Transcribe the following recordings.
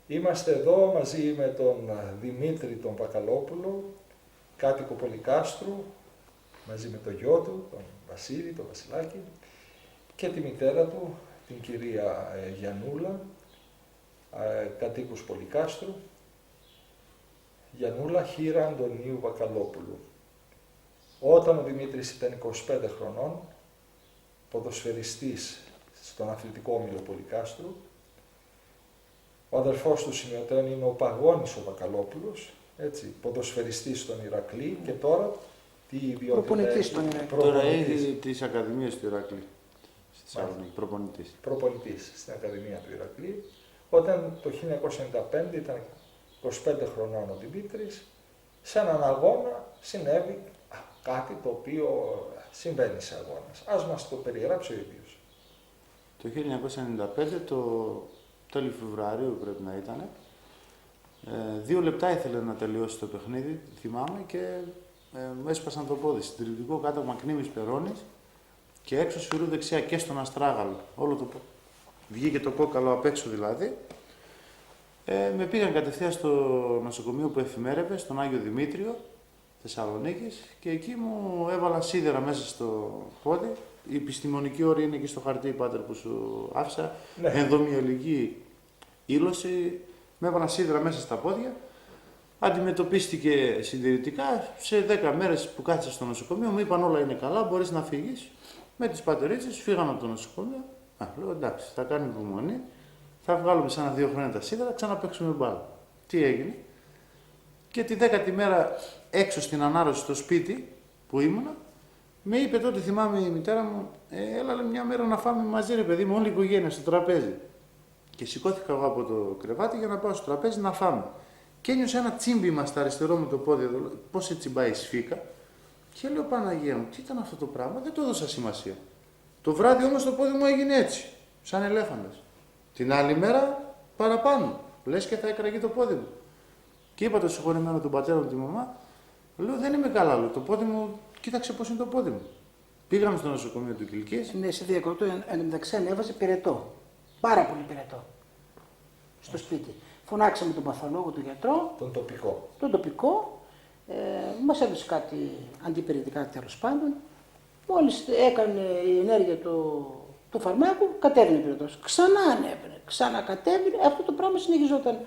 Είμαστε εδώ μαζί με τον Δημήτρη τον Βακαλόπουλο, κάτοικο Πολυκάστρου, μαζί με το γιο του, τον Βασίλη, τον Βασιλάκη, και τη μητέρα του, την κυρία Γιαννούλα, κατοίκους Πολυκάστρου, Γιαννούλα Χήρα Αντωνίου Βακαλόπουλου. Όταν ο Δημήτρης ήταν 25 χρονών, ποδοσφαιριστής στον αθλητικό όμιλο Πολυκάστρου, ο αδερφός του σημειωτέων είναι ο Παγώνης ο Βακαλόπουλος, έτσι, ποδοσφαιριστής στον Ηρακλή, και τώρα τι ιδιότητα προπονητής στον Ηρακλή. Τώρα έχει τις Ακαδημίες του Ηρακλή. Προπονητής στην Ακαδημία του Ηρακλή. Όταν το 1995 ήταν 25 χρονών ο Δημήτρης, σε έναν αγώνα συνέβη κάτι το οποίο συμβαίνει σε αγώνας. Ας μας το περιγράψει ο ίδιος. Το 1995, το τέλη Φεβρουαρίου πρέπει να ήταν, 2 λεπτά ήθελε να τελειώσει το παιχνίδι, θυμάμαι, και μου έσπασαν το πόδι. Συντηρητικό κάταγμα Κνήμης Περώνης και έξω σφυρού δεξιά και στον αστράγαλο. Όλο το βγήκε το κόκαλο απ' έξω δηλαδή. Με πήγαν κατευθείαν στο νοσοκομείο που εφημέρευε, στον Άγιο Δημήτριο, Θεσσαλονίκης, και εκεί μου έβαλα σίδερα μέσα στο πόδι. Η επιστημονική όρη είναι εκεί στο χαρτί, πάτερ, που σου άφησα. Ναι. Ενδομυελική ήλωση. Με έβαλα σίδερα μέσα στα πόδια. Αντιμετωπίστηκε συντηρητικά. Σε 10 μέρες που κάθισα στο νοσοκομείο μου είπαν όλα είναι καλά, μπορείς να φύγεις. Με τις πατερίτσες φύγαμε από το νοσοκομείο. Λέω εντάξει, θα κάνουμε υπομονή. Θα βγάλουμε σαν 2 χρόνια τα σίδερα, ξαναπαίξουμε μπάλα. Τι έγινε? Και τη 10η μέρα έξω στην ανάρρωση στο σπίτι που ήμουνα, με είπε τότε, θυμάμαι η μητέρα μου, έλα μια μέρα να φάμε μαζί, ρε παιδί μου, όλη η οικογένεια στο τραπέζι. Και σηκώθηκα εγώ από το κρεβάτι για να πάω στο τραπέζι να φάμε. Και ένιωσα ένα τσίμπημα στα αριστερό μου το πόδι εδώ, πώς σε τσιμπάει η σφίκα. Και λέω, Παναγία μου, τι ήταν αυτό το πράγμα, δεν το έδωσα σημασία. Το βράδυ όμως το πόδι μου έγινε έτσι, σαν ελέφαντας. Την άλλη μέρα παραπάνω, λες και θα έκραγε το πόδι μου. Και είπα το συγχωρεμένο τον πατέρα μου, τη μαμά, λέω, δεν είμαι καλά, λέω, το πόδι μου, κοίταξε πώς είναι το πόδι μου. Πήγαμε στο νοσοκομείο του Κιλκής. Ναι, σε διακροτώ, εν τω μεταξύ ανέβασε πυρετό. Πάρα πολύ πυρετό. Στο σπίτι. Φωνάξαμε τον παθολόγο, τον γιατρό. Τον τοπικό. Μας έδωσε κάτι αντιπυρετικά, τέλος πάντων. Μόλις έκανε η ενέργεια του φαρμάκου, κατέβαινε πυρετός. Ξανά ανέβαινε, ξανακατέβαινε. Αυτό το πράγμα συνεχιζόταν.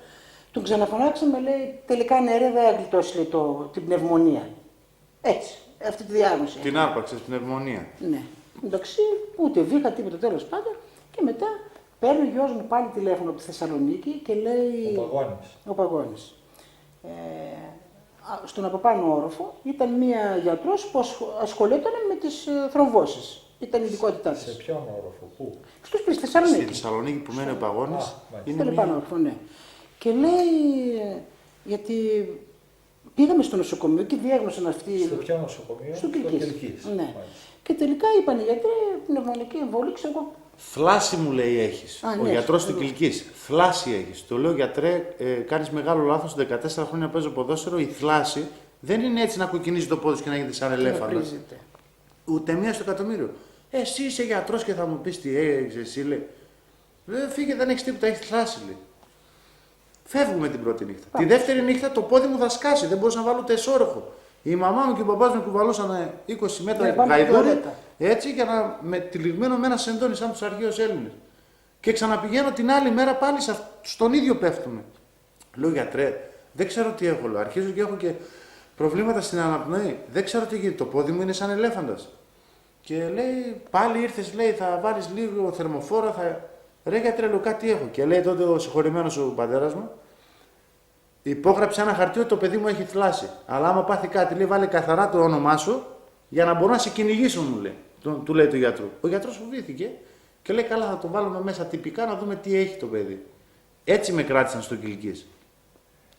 Τον ξαναφωνάξαμε, λέει, τελικά ναι, ρε, δεν θα γλιτώσει, λέει, την πνευμονία. Έτσι, αυτή τη διάγνωση. Την άρπαξες, πνευμονία. Ναι. Εντάξει, ούτε βήχα τίποτα, τέλος πάντων. Και μετά παίρνει ο γιος μου πάλι τηλέφωνο από τη Θεσσαλονίκη και λέει. Ο Παγώνης. Στον από πάνω όροφο ήταν μία γιατρός που ασχολιόταν με τις θρομβώσεις. Ήταν η ειδικότητά της. Σε ποιον όροφο, πού? Στο σπίτι, στη Θεσσαλονίκη. Στη Θεσσαλονίκη που μένει ο Παγώνης. Ήταν πάνω όροφο, ναι. Και λέει, γιατί πήγαμε στο νοσοκομείο και διέγνωσαν αυτοί. Στο ποιο νοσοκομείο? Στο Κιλκής. Ναι. Και τελικά είπαν οι γιατροί, πνευμονική εμβολή, ξέρω εγώ. Θλάση μου λέει έχεις. Ο ναι, γιατρός του Κιλκής. Θλάση έχεις. Το λέω, γιατρέ, κάνεις μεγάλο λάθος. 14 χρόνια παίζω ποδόσφαιρο. Η θλάση δεν είναι έτσι να κοκκινίζει το πόδι και να γίνεται σαν ελέφαντας. Ούτε μία στο εκατομμύριο. Εσύ είσαι γιατρός και θα μου πεις τι έχεις εσύ, λέει. Φύγε, δεν έχεις τίποτα, έχει θλάση, λέει. Φεύγουμε την πρώτη νύχτα. Τη δεύτερη νύχτα το πόδι μου θα σκάσει. Δεν μπορούσα να βάλω ούτε εσώροχο. Η μαμά μου και ο μπαμπάς μου κουβαλούσαν 20 μέτρα γαϊδούρι, έτσι, για να με τυλιγμένο με ένα σεντόνι σαν τους αρχαίους Έλληνες. Και ξαναπηγαίνω την άλλη μέρα πάλι στον ίδιο πέφτουμε. Λέω, γιατρέ, δεν ξέρω τι έχω. Λέω. Αρχίζω και έχω και προβλήματα στην αναπνοή. Δεν ξέρω τι γίνεται. Το πόδι μου είναι σαν ελέφαντας. Και λέει, πάλι ήρθες, λέει, θα βάλεις λίγο θερμοφόρο, Ρε γιατρέ, λέω, κάτι έχω. Και λέει τότε ο συγχωρημένος ο πατέρας μου, υπόγραψε ένα χαρτί ότι το παιδί μου έχει θλάσει. Αλλά άμα πάθει κάτι, λέει, βάλε καθαρά το όνομά σου για να μπορώ να σε κυνηγήσω, μου λέει. Του λέει του γιατρού. Ο γιατρός φοβήθηκε και λέει, καλά, θα το βάλουμε μέσα τυπικά να δούμε τι έχει το παιδί. Έτσι με κράτησαν στο Κιλκής.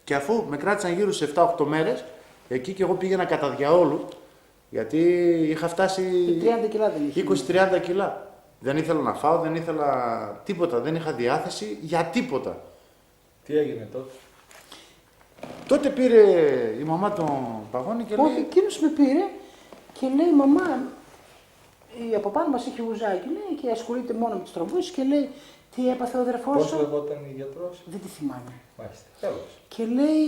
Και αφού με κράτησαν γύρω σε 7-8 μέρες, εκεί και εγώ πήγαινα κατά διαόλου, γιατί είχα φτάσει 20-30 κιλά. Δεν ήθελα να φάω, δεν ήθελα τίποτα, δεν είχα διάθεση για τίποτα. Τι έγινε τότε? Τότε πήρε η μαμά τον Παγώνη και όχι, λέει. εκείνος με πήρε και λέει, μαμά, Από πάνω μας είχε γουζάκι, λέει, και ασχολείται μόνο με τις τρομβούσεις και λέει τι έπαθε ο αδερφός σου. Πώς λεγόταν η γιατρός? Δεν τη θυμάμαι. Μάλιστα. Καλώς. Και λέει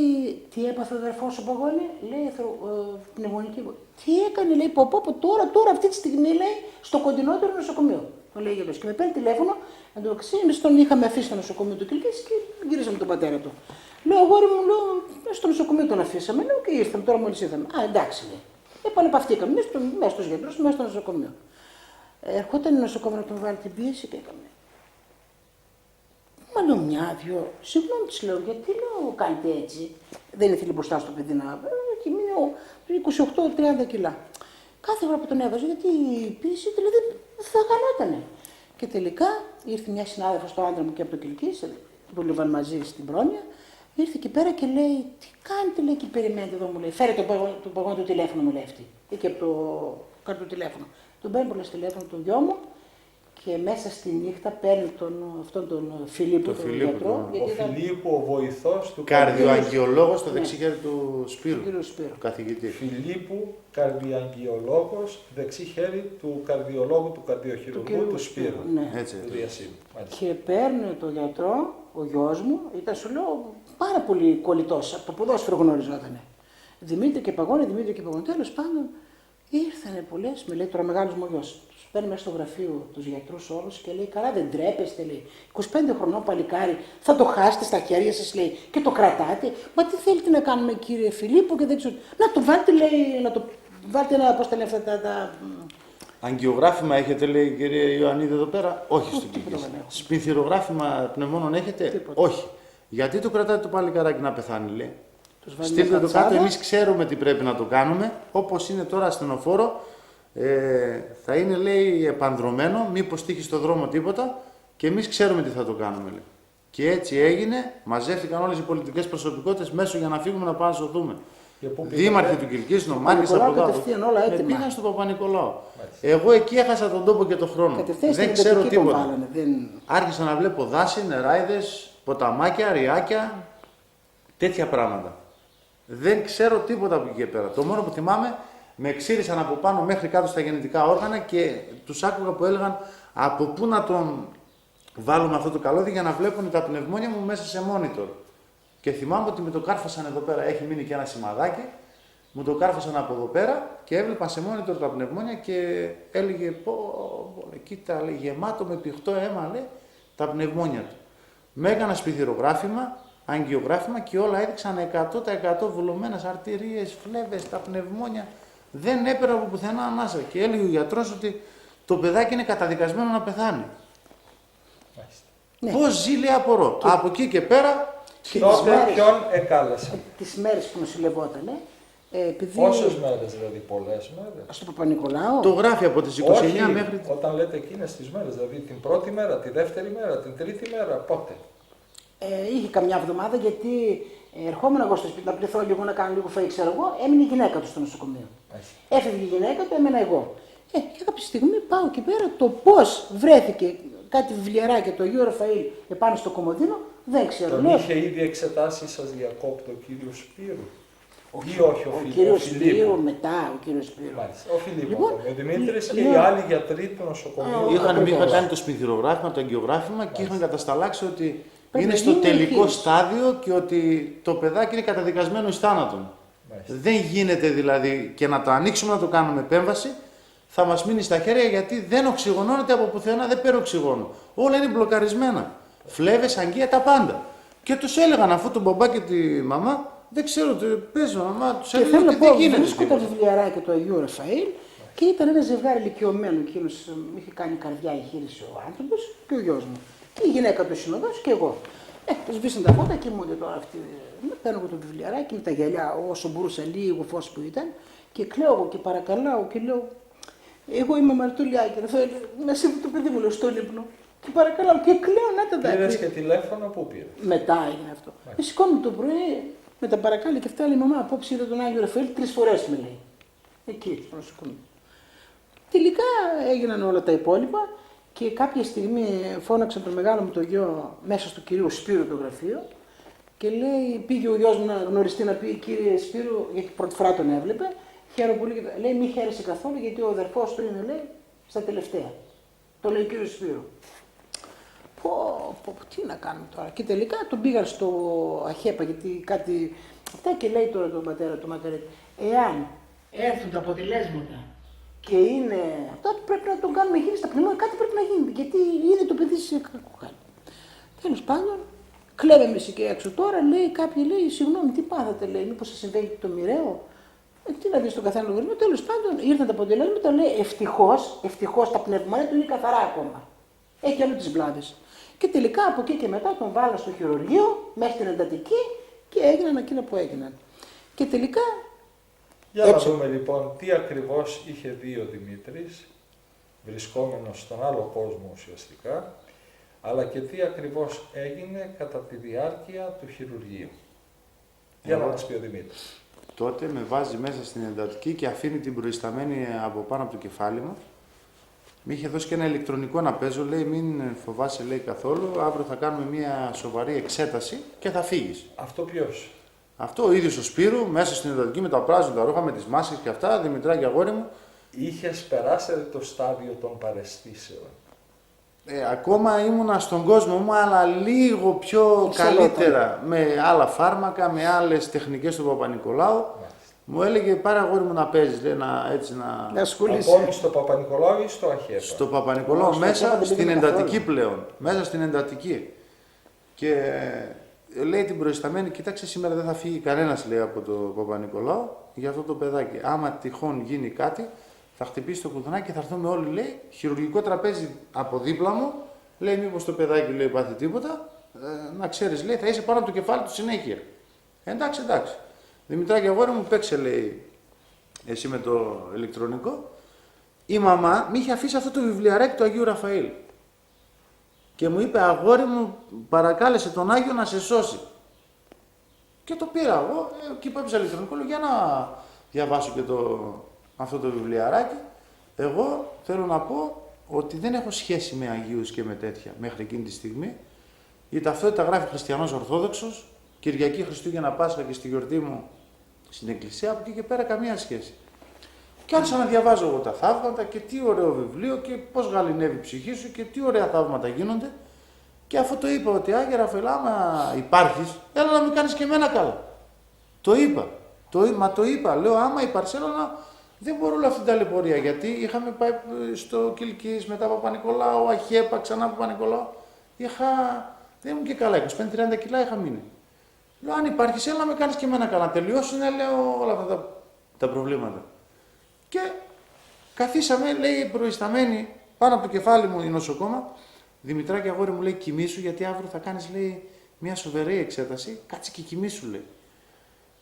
τι έπαθε ο αδερφός σου, Παγώνη, λέει πνευμονική. Τι έκανε, λέει, πω, τώρα αυτή τη στιγμή, λέει, στο κοντινότερο νοσοκομείο. Το λέει γιατρός. Και με παίρνει τηλέφωνο, εντωμεταξύ εμείς τον είχαμε αφήσει στο νοσοκομείο του Κιλκής και γυρίσαμε τον πατέρα του. Λέω, αγόρι μου, λέω, στο νοσοκομείο τον αφήσαμε, λέω, και ήρθαμε, τώρα μόλις ήρθαμε. Α, εντάξει, λέει. Επανεπαυτήκαμε μέσα στους γιατρούς, μέσα στο νοσοκομείο. Ερχόταν η νοσοκομείο να τον βάλει την πίεση και έκαμε. Μα λέω μια-δυο, συγγνώμη της λέω, γιατί λέω κάνετε έτσι. Δεν ήθελε μπροστά στο παιδί να έχει μείνει 28-30 κιλά. Κάθε φορά που τον έβαζε, γιατί η πίεση δηλαδή θα γανότανε. Και τελικά ήρθε μια συνάδελφος στο άντρα μου και από το Κιλκής, δούλευαν μαζί στην Πρόνοια, ήρθε εκεί πέρα και λέει, τι κάνετε, λέει, και περιμένετε εδώ, μου λέει, φέρε τον παγόνι του τηλέφωνο, μου λέει αυτή. Εκεί από το κάρτο τηλέφωνο. Τον παίρνει πολλές τηλέφωνο του γιο μου και μέσα στη νύχτα παίρνει αυτόν τον Φιλίππο, τον γιατρό. Ο Φιλίππο, ο βοηθός του καρδιοαγγειολόγος στο δεξί του Σπύρου, του καθηγητή. Φιλίππου, καρδιοαγγειολόγος, δεξί χέρι του καρδιολόγου, του καρδιοχειρουργού του Σπύρου. Ναι. Έτσι. Και παίρνει τον γιατρό, ο γιος μου, ήταν, σου λέω, πάρα πολύ κολλητός, από το ποδόσφαιρο γνωριζότανε. Δημήτρη και Παγώνη, τέλος πάντων. Ήρθανε πολλές, με λέει τώρα μεγάλος μου γιος. Τους παίρνει μέσα στο γραφείο τους γιατρούς όλους και λέει: καλά, δεν τρέπεστε, λέει. 25 χρονών παλικάρι, θα το χάσετε στα χέρια σας, λέει, και το κρατάτε. Μα τι θέλετε να κάνουμε, κύριε Φιλίππο, και δεν ξέρω. Να το βάλετε, λέει, να το βάλετε ένα, πώς τα λένε αυτά τα. Αγγιογράφημα έχετε, λέει η κυρία Ιωαννίδη εδώ πέρα? Όχι στην Κιλκής. Σπινθυρογράφημα πνευμόνων έχετε? Τίποτα. Όχι. Γιατί το κρατάτε το παλικαράκι να πεθάνει, λέει? Στείλτε το κάτω, εμείς ξέρουμε τι πρέπει να το κάνουμε, όπως είναι τώρα ασθενοφόρο, θα είναι, λέει, επανδρωμένο, μήπως τύχει στο δρόμο τίποτα και εμείς ξέρουμε τι θα το κάνουμε, λέει. Και έτσι έγινε, μαζεύτηκαν όλες οι πολιτικές προσωπικότητες μέσω για να φύγουμε να πάμε να σωθούμε. Δήμαρχοι του Κιλκής, νομάρχες από εδώ. Πήγαν στον Παπα-Νικολάου. Εγώ εκεί έχασα τον τόπο και τον χρόνο. Δεν ξέρω τίποτα. Άρχισα να βλέπω δάση, νεράιδες, ποταμάκια, ριάκια, τέτοια πράγματα. Δεν ξέρω τίποτα από εκεί και πέρα. Το μόνο που θυμάμαι, με ξύρισαν από πάνω μέχρι κάτω στα γεννητικά όργανα και τους άκουγα που έλεγαν από πού να τον βάλουμε αυτό το καλώδι για να βλέπουν τα πνευμόνια μου μέσα σε monitor. Και θυμάμαι ότι με το κάρφασαν εδώ πέρα, έχει μείνει και ένα σημαδάκι, μου το κάρφασαν από εδώ πέρα και έβλεπαν σε monitor τα πνευμόνια και έλεγε κοίτα, λέει, γεμάτο με πηχτό αίμα, λέει, τα πνευμόνια του. Με έκανα σπιθυρογράφημα, αγγιογράφημα και όλα έδειξαν 100% βουλωμένες αρτηρίες, φλέβες, τα πνευμόνια. Δεν έπαιρνα από πουθενά ανάσα. Και έλεγε ο γιατρός ότι το παιδάκι είναι καταδικασμένο να πεθάνει. Ναι. Πώς ζει, λέει, απορώ. Και από εκεί και πέρα. Ποιον εκάλεσε? Τις μέρες που νοσηλευότανε. Πόσες μέρες, δηλαδή, πολλές μέρες? Στο Παπα-Νικολάου. Το γράφει από τις 29 μέχρι. Όταν λέτε εκείνες τις μέρες, δηλαδή την πρώτη μέρα, τη δεύτερη μέρα, την τρίτη μέρα, πότε? Είχε καμιά εβδομάδα, γιατί ερχόμουν εγώ στο σπίτι να πληθώ λίγο, να κάνω λίγο φαΐ, ξέρω εγώ, έμεινε η γυναίκα του στο νοσοκομείο. Έφευγε η γυναίκα του, έμενα εγώ. Και κάποια στιγμή πάω εκεί πέρα, το πώς βρέθηκε κάτι βιβλιαράκι το Αγίου Ραφαήλ επάνω στο κομμωδίνο, δεν ξέρω. Τον είχε ήδη εξετάσει, σας διακόπτω, ο κύριος Σπύρου? Ή όχι, ο κύριος Σπύρου, μετά ο κύριος Σπύρου. Ο Φιλίππο, λοιπόν, ο Δημήτρης και οι άλλοι γιατροί του νοσοκομείου. Είχαν κάνει το σπιθυρογράφημα, το αγγιογράφημα και είχαν κατασταλάξει ότι είναι στο τελικό στάδιο και ότι το παιδάκι είναι καταδικασμένο εις θάνατον. Δεν γίνεται δηλαδή και να το ανοίξουμε να το κάνουμε επέμβαση, θα μας μείνει στα χέρια γιατί δεν οξυγονώνεται από πουθενά, δεν παίρνει οξυγόνο. Όλα είναι μπλοκαρισμένα. Φλέβες, αγγεία, τα πάντα. Και τους έλεγαν αφού τον μπαμπά και τη μαμά, δεν ξέρω τι παίζει μαμά, τους έλεγαν ότι δεν γίνεται. Βρίσκω τα βιβλιαράκια του Αγίου Ραφαήλ και ήταν ένα ζευγάρι ηλικιωμένο. Εκείνος είχε κάνει καρδιά εγχείρηση ο άνθρωπος και ο γιος μου. Και η γυναίκα του συνοδός και εγώ. Σβήσαν τα φώτα και κοιμούνται τώρα αυτοί. Παίρνω εγώ το βιβλιαράκι με τα γυαλιά όσο μπορούσα, λίγο φως που ήταν και κλαίω εγώ και παρακαλάω και λέω: εγώ είμαι Μαρτουλιάκη, να σύρω το παιδί μου, λέω, στο λίπνο. Και παρακαλάω και κλαίω να τα δει. Πήρες και τηλέφωνο, πού πήρε? Μετά έγινε αυτό. Σηκώνομαι το πρωί με τα παρακάλια και αυτά, λέει μαμά, απόψε είδα τον Άγιο Ραφαήλ 3 φορές, με λέει. Εκεί, στο νοσοκομείο. Τελικά έγιναν όλα τα υπόλοιπα. Και κάποια στιγμή φώναξαν τον μεγάλο μου το γιο μέσα στο κυρίου Σπύρου το γραφείο και λέει, πήγε ο γιος μου να γνωριστεί να πει: κύριε Σπύρου, γιατί πρώτη φορά τον έβλεπε, χαίρομαι πολύ. Λέει: μη χαίρεσαι καθόλου γιατί ο αδερφός του είναι, λέει, στα τελευταία. Το λέει ο κύριος Σπύρου. Τι να κάνουμε τώρα. Και τελικά τον πήγαν στο ΑΧΕΠΑ, γιατί κάτι. Αυτά και λέει τώρα τον πατέρα του Μακαρίτη. Εάν έρθουν τα αποτελέσματα και είναι. Αυτά πρέπει να τον κάνουμε γύρω στα πνεύματα, κάτι πρέπει να γίνει. Γιατί είναι το παιδί σε κακό. Τέλος πάντων, κλέβαμε και έξω τώρα, λέει, κάποιοι λέει, συγγνώμη, τι πάθατε, λέει, μήπως σας συμβαίνει το μοιραίο. Τι να δεις στον καθένα λογαριασμό. Τέλος πάντων, ήρθαν τα αποτελέσματα, λέει, ευτυχώς τα πνεύματα του είναι καθαρά ακόμα. Έχει άλλο τις βλάβες. Και τελικά από εκεί και μετά τον βάλα στο χειρουργείο, μέσα στην εντατική και έγιναν εκείνα που έγιναν. Και τελικά. Για να δούμε λοιπόν τι ακριβώς είχε δει ο Δημήτρης, βρισκόμενος στον άλλο κόσμο ουσιαστικά, αλλά και τι ακριβώς έγινε κατά τη διάρκεια του χειρουργείου. Για να μας πει ο Δημήτρης. Τότε με βάζει μέσα στην εντατική και αφήνει την προϊσταμένη από πάνω από το κεφάλι μου. Μ' είχε δώσει και ένα ηλεκτρονικό να παίζω, λέει μην φοβάσαι λέει καθόλου, αύριο θα κάνουμε μια σοβαρή εξέταση και θα φύγεις. Αυτό ποιος? Αυτό ο ίδιος ο Σπύρου, μέσα στην εντατική με τα πράσινα ρούχα, με τις μάσκες και αυτά, Δημητράκη αγόρι μου. Είχες περάσει το στάδιο των παραισθήσεων. Ακόμα ήμουνα στον κόσμο μου, αλλά λίγο πιο καλύτερα. Με άλλα φάρμακα, με άλλες τεχνικές του Παπα-Νικολάου. Μου έλεγε πάρε αγόρι μου να παίζεις, λέει, να ασχολείσαι. Ακόμη στο Παπα-Νικολάου ή στο ΑΧΕΠΑ? Στο Παπα-Νικολάου, μέσα στην εντατική πλέον. Μέσα στην εντατική. Και λέει την προϊσταμένη, κοίταξε σήμερα δεν θα φύγει κανένας, λέει, από το Παπα-Νικολάου για αυτό το παιδάκι. Άμα τυχόν γίνει κάτι, θα χτυπήσει το κουδουνάκι και θα έρθουμε όλοι, λέει, χειρουργικό τραπέζι από δίπλα μου. Λέει, μήπως το παιδάκι, λέει, πάθει τίποτα. Να ξέρεις, λέει, θα είσαι πάνω από το κεφάλι του συνέχεια. Εντάξει. Δημητράκη αγόρι μου, παίξε, λέει, εσύ με το ηλεκτρονικό. Η μαμά μου είχε αφήσει αυτό το βιβλιαράκι του Αγίου Ραφαήλ. Και μου είπε, αγόρι μου, παρακάλεσε τον Άγιο να σε σώσει. Και το πήρα εγώ, και είπα ηλεκτρονικό, λέω, για να διαβάσω και αυτό το βιβλιαράκι. Εγώ θέλω να πω ότι δεν έχω σχέση με Αγίους και με τέτοια μέχρι εκείνη τη στιγμή. Η ταυτότητα γράφει Χριστιανός Ορθόδοξος, Κυριακή, Χριστούγεννα, Πάσχα και στη γιορτή μου στην εκκλησία, από εκεί και πέρα καμία σχέση. Και άρχισα να διαβάζω εγώ τα θαύματα και τι ωραίο βιβλίο και πώς γαληνεύει η ψυχή σου και τι ωραία θαύματα γίνονται. Και αφού το είπα ότι Άγιε Ραφαήλ, άμα υπάρχεις, έλα να μην κάνεις και εμένα καλά. Το είπα. Το είπα. Λέω, άμα υπάρχεις, έλα να. Δεν μπορώ όλη αυτή την ταλαιπωρία. Γιατί είχαμε πάει στο Κιλκής, μετά Παπα-Νικολάου, ΑΧΕΠΑ, ξανά Παπα-Νικολάου. Δεν ήμουν και καλά. 25-30 κιλά είχα μείνει. Λέω, αν υπάρχεις, έλα να με κάνεις και εμένα καλά. Να τελειώσουν, λέω, όλα αυτά τα προβλήματα. Και καθίσαμε, λέει, προϊσταμένη πάνω από το κεφάλι μου η νοσοκόμα. Δημητράκη αγόρι μου, λέει, κοιμήσου, γιατί αύριο θα κάνεις, λέει, μια σοβαρή εξέταση. Κάτσε και κοιμήσου, λέει.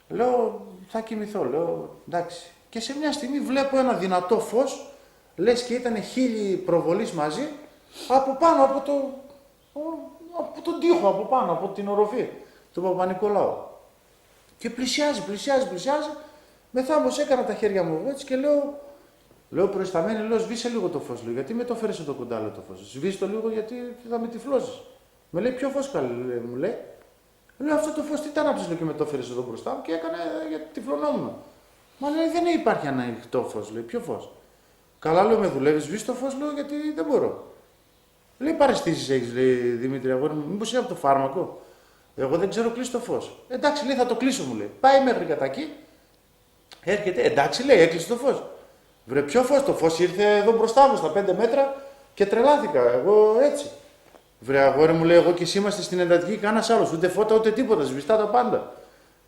Λέω, θα κοιμηθώ, λέω, εντάξει. Και σε μια στιγμή βλέπω ένα δυνατό φως, λες και ήταν 1000 προβολής μαζί, από πάνω από τον τοίχο, από πάνω, από την οροφή του Παπα-Νικολάου. Και πλησιάζει. Μεθάμως έκανα τα χέρια μου έτσι και λέω προϊσταμένη, λέω, σβήσε λίγο το φως, λέω, γιατί με το φέρεις εδώ κοντά, λέω, το φως. Σβήσε το λίγο γιατί θα με τυφλώσεις. Με λέει, ποιο φως καλή, μου λέει. Λέω, αυτό το φως τι ήταν να και με το φέρεις εδώ μπροστά μου και έκανε γιατί τυφλωνόμουν. Μα λέει, δεν υπάρχει ανοιχτό φως, λέει, ποιο φως. Καλά, λέω, με δουλεύεις, σβήσε το φως, λέω, γιατί δεν μπορώ. Λέει, παραισθήσεις έχεις, λέει, Δημήτρη αγόρι μου, μήπως είναι από το φάρμακο. Εγώ δεν ξέρω κλείσει το φως. Εντάξει, λέει, θα το κλείσω, μου λέει. Πάει μέχρι κατά εκεί. Έρχεται, εντάξει, λέει, έκλεισε το φως. Βρε, ποιο φως, το φως ήρθε εδώ μπροστά μου στα 5 μέτρα και τρελάθηκα. Εγώ έτσι. Βρε, αγόρι μου, λέει, εγώ και εσύ είμαστε στην εντατική, κανένας άλλος. Ούτε φώτα ούτε τίποτα, σβηστά τα πάντα.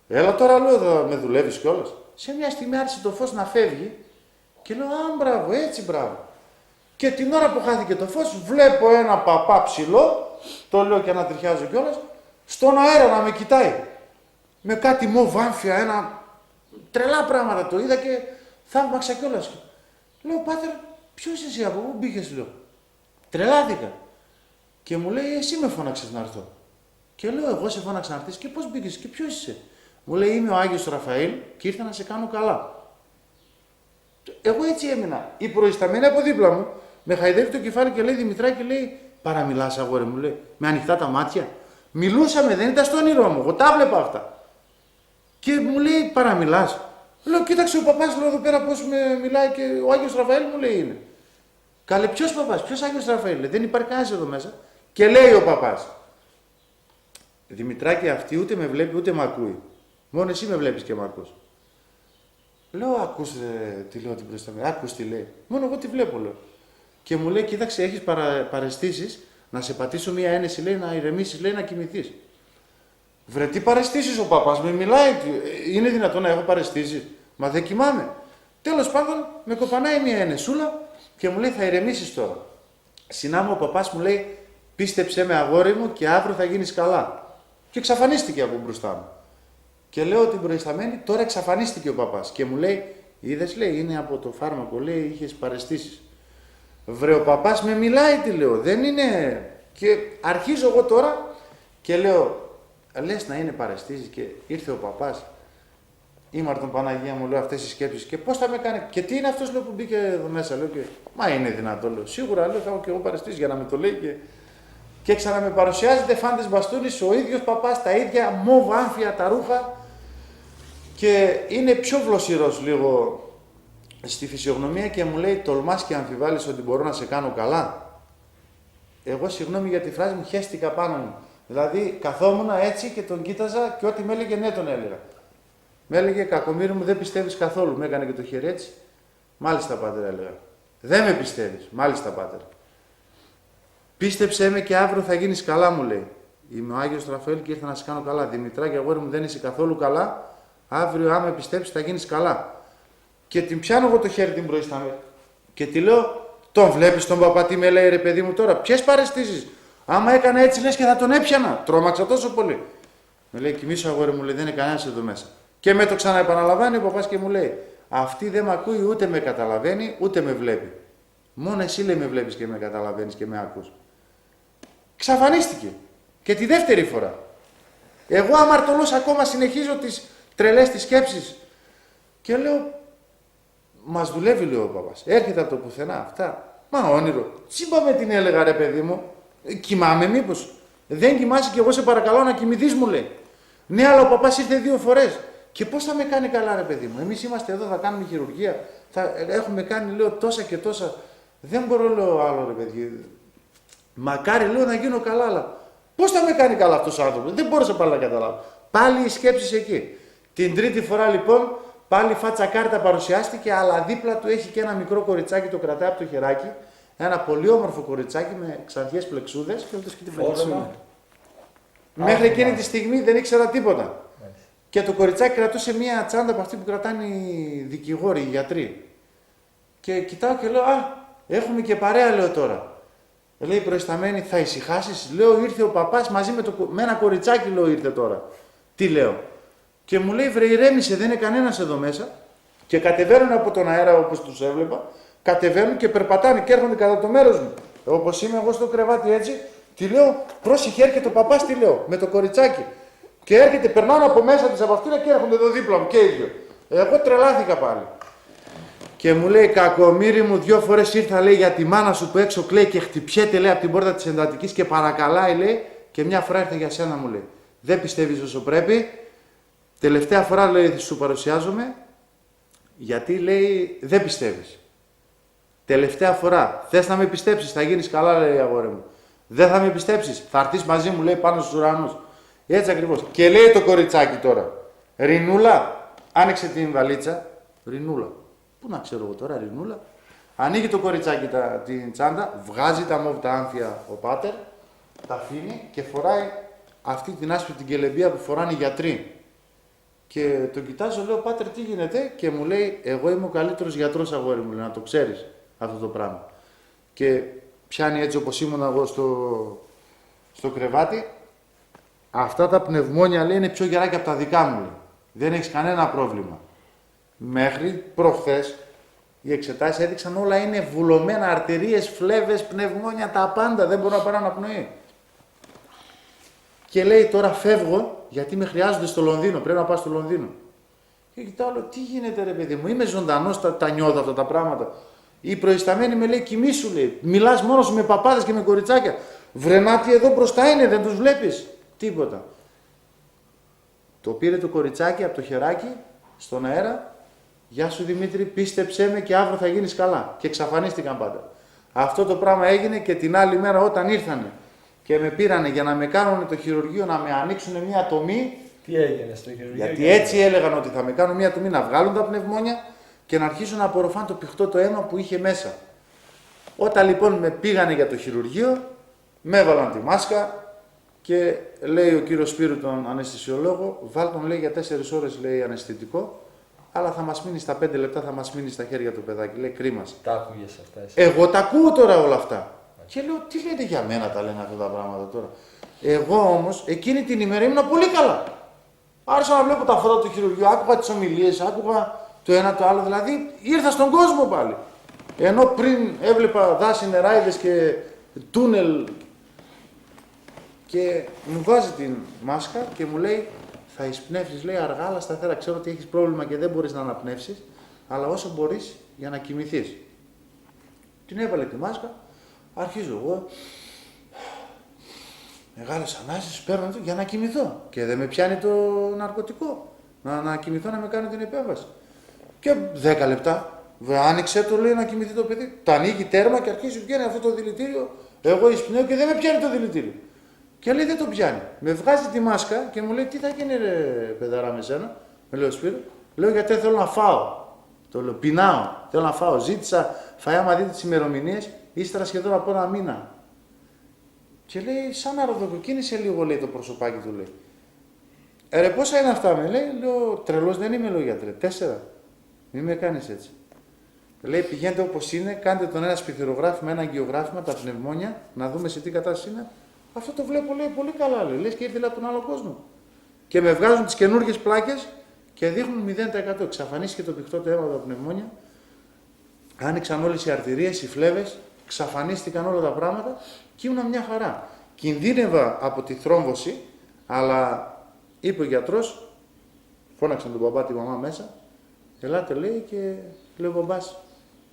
Έλα τώρα, λέω, θα με δουλεύεις κιόλας. Σε μια στιγμή άρχισε το φως να φεύγει και λέω, α, μπράβο, έτσι, μπράβο. Και την ώρα που χάθηκε το φως, βλέπω ένα παπά ψηλό, το λέω και ανατριχιάζω κιόλας, στον αέρα να με κοιτάει. Με κάτι μοβάμφια, ένα τρελά πράγματα το είδα και θαύμαξα κιόλας. Λέω, πάτερ, ποιος είσαι εσύ, από πού μπήκες, λέω. Τρελάθηκα. Και μου λέει, εσύ με φώναξες να έρθω. Και λέω, εγώ σε φώναξα να έρθεις και πώς μπήκες και ποιος είσαι. Μου λέει, είμαι ο Άγιος Ραφαήλ και ήρθα να σε κάνω καλά. Εγώ έτσι έμεινα. Η προϊσταμένη από δίπλα μου με χαϊδεύει το κεφάλι και λέει, Δημητράκη, λέει, παραμιλάς, αγόρι μου, λέει, με ανοιχτά τα μάτια. Μιλούσαμε, δεν ήταν στο όνειρό μου, εγώ τα βλέπα αυτά. Και μου λέει, παραμιλάς. Λέω, κοίταξε ο παπάς, λέω, εδώ πέρα πώς με μιλάει και ο Άγιος Ραφαήλ, μου λέει, είναι. Καλέ, ποιος παπάς, ποιος Άγιος Ραφαήλ, δεν υπάρχει κανένας εδώ μέσα. Και λέει ο παπάς, Δημητράκη, αυτή ούτε με βλέπει ούτε με ακούει. Μόνο εσύ με βλέπεις και με ακούς. Λέω, ακούς, τι λέω την μπροστά μου, άκους τι λέει. Μόνο εγώ τι βλέπω, λέω. Και μου λέει, κοίταξε, έχεις παραισθήσεις, να σε πατήσω μία ένεση, λέει, να ηρεμήσεις, λέει, να κοιμηθείς. Βρε, τι παραισθήσεις ο παπάς, με μιλάει, είναι δυνατόν να έχω παραισθήσεις, μα δεν κοιμάμαι. Τέλος πάντων, με κοπανάει μία ενεσούλα και μου λέει, θα ηρεμήσεις τώρα. Συνάμα ο παπάς μου λέει, πίστεψέ με αγόρι μου και αύριο θα γίνεις καλά. Και εξαφανίστηκε από μπροστά μου. Και λέω την προϊσταμένη, τώρα εξαφανίστηκε ο παπάς. Και μου λέει, είδες, λέει, είναι από το φάρμακο, λέει, είχες παραισθήσεις. Βρε, ο παπάς με μιλάει, τι λέω, δεν είναι. Και αρχίζω εγώ τώρα και λέω, λες να είναι παραισθήσεις και ήρθε ο παπάς. Ήμαρτον Παναγία μου, λέω αυτές οι σκέψεις και πώς θα με κάνει. Και τι είναι αυτός, λέω, που μπήκε εδώ μέσα, λέω, και μα είναι δυνατό, λέω. Σίγουρα, λέω, θα έχω και εγώ παραισθήσεις για να με το λέει και ξαναμε παρουσιάζεται φάντες μπαστούνης, ο ίδιος παπάς, τα ίδια μοβ άμφια τα ρούχα και είναι πιο βλοσιρός λίγο στη φυσιογνωμία και μου λέει, τολμάς και αμφιβάλλεις ότι μπορώ να σε κάνω καλά. Εγώ, συγγνώμη για τη φράση μου, χέστηκα πάνω μου. Δηλαδή καθόμουν έτσι και τον κοίταζα και ό,τι με έλεγε ναι τον έλεγα. Με έλεγε, κακομοίρη μου, δεν πιστεύεις καθόλου. Με έκανε και το χέρι έτσι. Μάλιστα, πάτερ, έλεγα. Δεν με πιστεύεις. Μάλιστα, πάτερ. Πίστεψέ με και αύριο θα γίνεις καλά, μου λέει. Είμαι ο Άγιος Ραφαήλ και ήρθα να σε κάνω καλά. Δημητράκη, αγόρι μου, δεν είσαι καθόλου καλά. Αύριο, άμα πιστέψεις, θα γίνεις καλά. Και την πιάνω εγώ το χέρι την προϊσταμένη. Και τη λέω, τον βλέπεις τον παπά, τι με λέει, ρε παιδί μου τώρα. Ποιες παραισθήσεις. Άμα έκανα έτσι, λες και θα τον έπιανα. Τρόμαξα τόσο πολύ. Με λέει, κοιμήσου, αγόρι μου, λέει, δεν είναι κανένας εδώ μέσα. Και με το ξαναεπαναλαμβάνει ο παπάς και μου λέει, αυτή δεν με ακούει, ούτε με καταλαβαίνει, ούτε με βλέπει. Μόνο εσύ, λέει, με βλέπεις και με καταλαβαίνεις και με ακούς. Ξαφανίστηκε. Και τη δεύτερη φορά. Εγώ αμαρτωλός ακόμα συνεχίζω τις τρελές τις σκέψεις. Και λέω, μας δουλεύει, λέει ο παπάς. Έρχεται από το πουθενά αυτά. Μα όνειρο. Τσίμπα με την έλεγα, ρε παιδί μου. Κοιμάμαι μήπως. Δεν κοιμάσαι και εγώ σε παρακαλώ να κοιμηθείς, μου λέει. Ναι, αλλά ο παπάς ήρθε 2 φορές. Και πώς θα με κάνει καλά, ρε παιδί μου. Εμείς είμαστε εδώ, θα κάνουμε χειρουργία. Θα έχουμε κάνει, λέω, τόσα και τόσα. Δεν μπορώ, λέω, άλλο, ρε παιδί. Μακάρι, λέω, να γίνω καλά, αλλά πώς θα με κάνει καλά αυτός ο άνθρωπος. Δεν μπόρεσα πάλι να καταλάβω. Πάλι οι σκέψεις εκεί. Την τρίτη φορά, λοιπόν, πάλι φάτσα κάρτα παρουσιάστηκε, αλλά δίπλα του έχει και ένα μικρό κοριτσάκι, το κρατάει από το χεράκι. Ένα πολύ όμορφο κοριτσάκι με ξανθιές πλεξούδες. Μέχρι εκείνη τη στιγμή δεν ήξερα τίποτα. Και το κοριτσάκι κρατούσε μία τσάντα από αυτή που κρατάνε οι δικηγόροι, οι γιατροί. Και κοιτάω και λέω, α, έχουμε και παρέα, λέω τώρα. Λέει προϊσταμένη, θα ησυχάσεις. Λέω, ήρθε ο παπάς μαζί με ένα κοριτσάκι, λέω, ήρθε τώρα. Τι λέω. Και μου λέει, βρε, ηρέμησε, δεν είναι κανένας εδώ μέσα. Και κατεβαίνουν από τον αέρα όπως τους έβλεπα, κατεβαίνουν και περπατάνε και έρχονται κατά το μέρος μου. Όπως είμαι εγώ στο κρεβάτι έτσι, τη λέω, πρόσεχε, έρχεται ο παπάς, τι λέω, με το κοριτσάκι. Και έρχεται, περνάνε από μέσα της από αυτήν και έρχονται εδώ δίπλα μου και ίδιο. Εγώ τρελάθηκα πάλι. Και μου λέει, κακομοίρη μου, 2 φορές ήρθα, λέει, για τη μάνα σου που έξω κλαίει και χτυπιέται, λέει, από την πόρτα της εντατικής και παρακαλάει, λέει, και μια φορά ήρθε για σένα, μου λέει. Δεν πιστεύεις όσο πρέπει. Τελευταία φορά, λέει, σου παρουσιάζομαι, γιατί, λέει, δεν πιστεύεις. Τελευταία φορά, θες να με πιστέψεις, θα γίνεις καλά, λέει, αγόρι μου. Δεν θα με πιστέψεις, θα έρθεις μαζί μου, λέει, πάνω στους ουρανούς. Έτσι ακριβώς. Και λέει το κοριτσάκι τώρα, Ρινούλα, άνοιξε την βαλίτσα. Ρινούλα. Πού να ξέρω εγώ τώρα, Ρινούλα. Ανοίγει το κοριτσάκι την τσάντα, βγάζει τα μόβ τα άμφια ο πάτερ, τα αφήνει και φοράει αυτή την άσπρη την κελεμπία που φοράνε οι γιατροί. Και τον κοιτάζω, λέω, πάτερ, τι γίνεται, και μου λέει, εγώ είμαι ο καλύτερος γιατρός, αγόρι μου, λέει, να το ξέρεις αυτό το πράγμα. Και πιάνει έτσι όπως ήμουν εγώ στο κρεβάτι. Αυτά τα πνευμόνια, λέει, είναι πιο γεράκια από τα δικά μου, λέει. Δεν έχεις κανένα πρόβλημα. Μέχρι προχθές οι εξετάσεις έδειξαν όλα είναι βουλωμένα, αρτηρίες, φλέβες, πνευμόνια, τα πάντα. Δεν μπορώ να πάρω αναπνοή. Και λέει, τώρα φεύγω γιατί με χρειάζονται στο Λονδίνο. Πρέπει να πάω στο Λονδίνο. Και κοιτάω, λέω, τι γίνεται, ρε παιδί μου, είμαι ζωντανός, τα νιώθω αυτά τα πράγματα. Η προϊσταμένη με λέει, κοιμήσου, λέει. Μιλάς μόνο σου με παπάδες και με κοριτσάκια. Βρενάτι εδώ μπροστά είναι, δεν τους βλέπεις. Τίποτα. Το πήρε το κοριτσάκι από το χεράκι στον αέρα. Γεια σου Δημήτρη, πίστεψέ με και αύριο θα γίνεις καλά. Και εξαφανίστηκαν πάντα. Αυτό το πράγμα έγινε και την άλλη μέρα όταν ήρθανε και με πήρανε για να με κάνουν το χειρουργείο να με ανοίξουν μια ατομή. Τι έγινε στο χειρουργείο? Γιατί έτσι έλεγαν ότι θα με κάνουν μια ατομή να βγάλουν τα πνευμόνια και να αρχίσουν να απορροφάνε το πηχτό το αίμα που είχε μέσα. Όταν λοιπόν με πήγανε για το χειρουργείο, με έβαλαν τη μάσκα και λέει ο κύριος Σπύρου τον αναισθησιολόγο, βάλ τον λέει για 4 ώρες λέει αναισθητικό, αλλά θα μας μείνει στα 5 λεπτά, θα μας μείνει στα χέρια του παιδάκι. Λέει κρίμα. Τα άκουγες αυτά εσύ? Εγώ τα ακούω τώρα όλα αυτά. Και λέω, τι λέτε για μένα τα λένε αυτά τα πράγματα τώρα. Εγώ όμως εκείνη την ημέρα ήμουν πολύ καλά. Άρχισα να βλέπω τα φώτα του χειρουργείου, άκουγα τις ομιλίες, άκουγα το ένα το άλλο. Δηλαδή ήρθα στον κόσμο πάλι. Ενώ πριν έβλεπα δάση, νεράιδες και τούνελ. Και μου βάζει την μάσκα και μου λέει, θα εισπνεύσεις, λέει αργά αλλά σταθερά. Ξέρω ότι έχεις πρόβλημα και δεν μπορείς να αναπνεύσεις, αλλά όσο μπορείς για να κοιμηθείς. Την έβαλε τη μάσκα, αρχίζω εγώ. Μεγάλες ανάσεις, παίρνω για να κοιμηθώ. Και δεν με πιάνει το ναρκωτικό. Να κοιμηθώ να με κάνει την επέμβαση. Και 10 λεπτά, άνοιξε το λέει να κοιμηθεί το παιδί. Τα ανοίγει τέρμα και αρχίζει βγαίνει αυτό το δηλητήριο. Εγώ εισπνέω και δεν με πιάνει το δηλητήριο. Και λέει δεν το πιάνει. Με βγάζει τη μάσκα και μου λέει τι θα γίνει ρε παιδαρά με σένα. Με λέει ο Σπύρο. Λέω γιατί θέλω να φάω. Το λέω πεινάω. Θέλω να φάω. Ζήτησα φαΐ άμα δείτε τις ημερομηνίες ύστερα σχεδόν από 1 μήνα. Και λέει σαν να ροδοκοκκίνησε λίγο λέει το προσωπάκι του λέει. Ρε πόσα είναι αυτά με λέει. Λέω τρελός δεν είμαι λέω γιατρέ. 4. Μην με κάνεις έτσι. Λέει πηγαίνετε όπως είναι, κάντε τον ένα σπιθυρογράφημα, ένα αγγιογράφημα, τα πνευμόνια, να δούμε σε τι κατάσταση είναι. Αυτό το βλέπω λέει πολύ καλά λέει. Λες και ήρθε από τον άλλο κόσμο. Και με βγάζουν τις καινούργιες πλάκες και δείχνουν 0%. Εξαφανίστηκε το πηχτό το αίμα από τα πνευμόνια. Άνοιξαν όλες οι αρτηρίες, οι φλέβες, εξαφανίστηκαν όλα τα πράγματα και ήμουν μια χαρά. Κινδύνευα από τη θρόμβωση, αλλά είπε ο γιατρός, φώναξαν τον μπαμπά τη μαμά μέσα, ελάτε λέει και λέει ο μπαμπάς,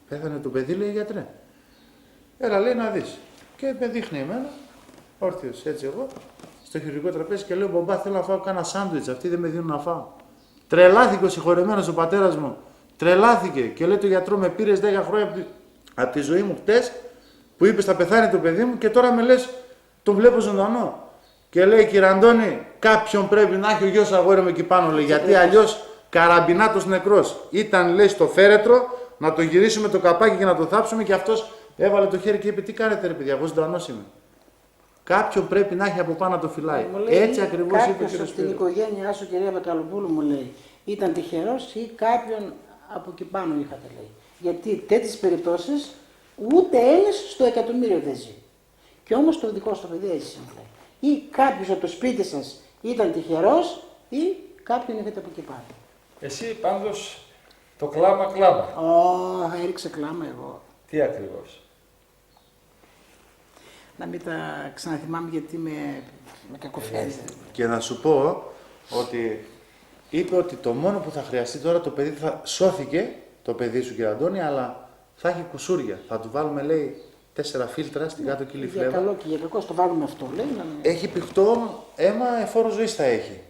πέθανε το παιδί λέει γιατρέ. Έλα λέει να δεις. Και με δείχνει εμένα, όρθιος έτσι εγώ, στο χειρουργικό τραπέζι και λέω μπαμπά θέλω να φάω κάνα σάντουιτς, αυτοί δεν με δίνουν να φάω. Τρελάθηκε ο συγχωρεμένος ο πατέρας μου. Τρελάθηκε και λέει το γιατρό με πήρες 10 χρόνια από τη ζωή μου χτες που είπες θα πεθάνει το παιδί μου και τώρα με λες τον βλέπω ζωντανό. Και λέει κύριε Αντώνη, κάποιον πρέπει να έχει ο γιος αγόρι μου εκεί πάνω λέει, γιατί αλλιώς καραμπινάτος νεκρός. Ήταν λέει στο φέρετρο να το γυρίσουμε το καπάκι και να το θάψουμε και αυτός έβαλε το χέρι και είπε τι κάνετε ρε παιδιά, εγώ ζωντανός είμαι. Κάποιον πρέπει να έχει από πάνω να το φυλάει. Έτσι ακριβώς είπε ο κύριος Σπύρου. Στην οικογένειά σου, κυρία Πετραλοπούλου, μου λέει, ήταν τυχερός ή κάποιον από εκεί πάνω είχατε λέει. Γιατί τέτοιες περιπτώσεις ούτε ένας στο 1.000.000 δεν ζει. Και όμως το δικό σου παιδί έζησε μου λέει. Ή κάποιος από το σπίτι σας ήταν τυχερός ή κάποιον είχατε από εκεί πάνω. Εσύ πάντως το κλάμα. Έριξε κλάμα εγώ. Τι ακριβώς? Να μην τα ξαναθυμάμαι γιατί με κακοφέρει. Και να σου πω ότι είπε ότι το μόνο που θα χρειαστεί τώρα το παιδί θα σώθηκε, το παιδί σου κύριε Αντώνη, αλλά θα έχει κουσούρια. Θα του βάλουμε λέει 4 φίλτρα στην κάτω κύλη φλέβα. Για καλό και για κακό, το βάλουμε αυτό λέει. Έχει πηχτό αίμα, εφόρο ζωής θα έχει.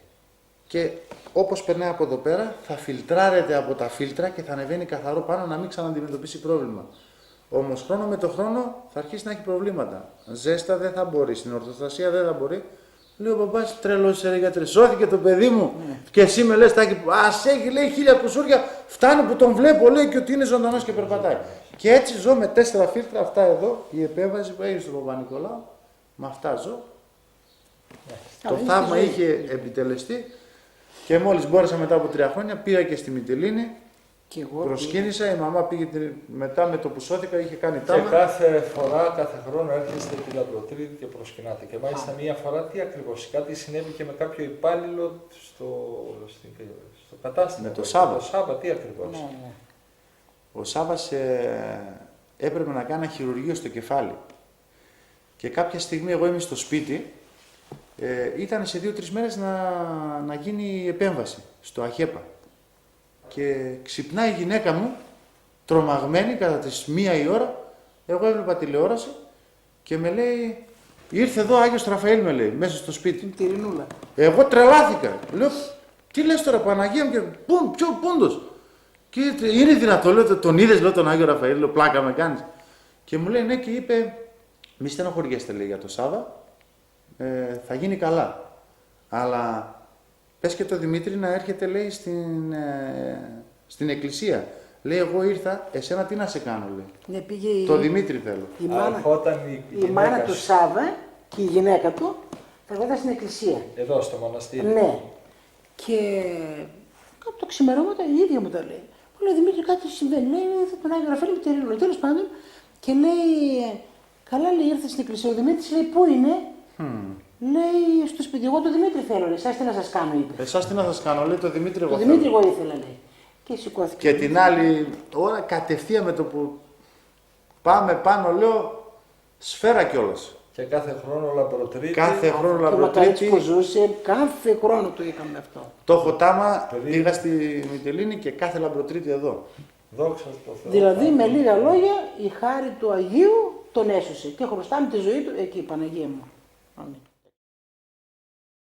Και όπως περνάει από εδώ πέρα θα φιλτράρεται από τα φίλτρα και θα ανεβαίνει καθαρό πάνω να μην ξαναντιμετωπίσει πρόβλημα. Όμως χρόνο με το χρόνο θα αρχίσει να έχει προβλήματα. Ζέστα δεν θα μπορεί, στην ορθοστασία δεν θα μπορεί. Λέω ο μπαμπάς τρελός ρε γιατρέ, σώθηκε το παιδί μου και εσύ με λες τάκι, ας έχει λέει 1000 κουσούρια, φτάνει που τον βλέπω λέει και ότι είναι ζωντανός και περπατάει. Και έτσι ζω με 4 φίλτρα, αυτά εδώ, η επέμβαση που έγινε στον Παπα-Νικολάου, με αυτά ζω. Το θαύμα είχε επιτελεστεί και μόλις μπόρεσα μετά από 3 χρόνια πήγα και στη Μυτιλήνη. Προσκύνησα, η μαμά πήγε μετά με το που σώθηκα, είχε κάνει τάμα. Και κάθε φορά, κάθε χρόνο έρχεστε τη Λαμπροτρίδη και προσκυνάτε. Και μάλιστα μία φορά τι ακριβώς, κάτι συνέβη και με κάποιο υπάλληλο στο κατάστημα. Με το Σάββα. Το Σάββα, τι ακριβώς. Ναι. Ο Σάββας έπρεπε να κάνει ένα χειρουργείο στο κεφάλι. Και κάποια στιγμή εγώ είμαι στο σπίτι, ήταν σε 2-3 μέρες να γίνει η επέμβαση στο ΑΧΕΠΑ. Και ξυπνάει η γυναίκα μου, τρομαγμένη κατά τις 1 η ώρα, εγώ έβλεπα τηλεόραση και με λέει, ήρθε εδώ Άγιος Ραφαήλ με λέει, μέσα στο σπίτι. Την Τυρινούλα. Εγώ τρελάθηκα. Λέω, τι λες τώρα Παναγία μου και ποιο πούντος. Και είναι δυνατό, λέω, τον είδες λέω τον Άγιο Ραφαήλ, λέω, πλάκα με κάνεις. Και μου λέει ναι, και είπε, μη στενοχωριέστε, λέει, για το Σάββα, θα γίνει καλά. Αλλά πες και το Δημήτρη να έρχεται, λέει, στην εκκλησία. Λέει, εγώ ήρθα, εσένα τι να σε κάνω, λέει. Ναι, πήγε το Δημήτρη θέλω. Η μάνα του Σάββα και η γυναίκα του θα βγάλουν στην εκκλησία. Εδώ στο μοναστήρι. Ναι. Και κάπου το ξημερώματα η ίδια μου τα λέει. Μου λέει, Δημήτρη, κάτι συμβαίνει. Λέει, τον Άγιο Ραφαήλ με τερίλο. Τέλος πάντων, και λέει, καλά, λέει, ήρθε στην εκκλησία. Ο Δημήτρης λέει, πού είναι. Λέει, στο σπίτι, εγώ το Δημήτρη θέλω. Λέει, εσάς τι να σας κάνω, είπε. Εσάς τι να σας κάνω, λέει, το Δημήτρη εγώ Το θέλω. Δημήτρη εγώ ήθελα, λέει. Και σηκώθηκε. Και την άλλη ώρα κατευθείαν με το που πάμε πάνω, λέω, σφαίρα κιόλας. Και κάθε χρόνο Λαμπροτρίτη. Κάθε χρόνο Και ο Λαμπροτρίτη. Μακαρίτης που ζούσε, κάθε χρόνο το είχαμε αυτό. Το έχω τάμα, πήγα στη Μυτιλήνη και κάθε Λαμπροτρίτη εδώ. Δόξα τω Θεώ. Δηλαδή, με λίγα λόγια, η χάρη του Αγίου τον έσωσε και χρωστάμε τη ζωή του εκεί, Παναγία μου. Αμήν.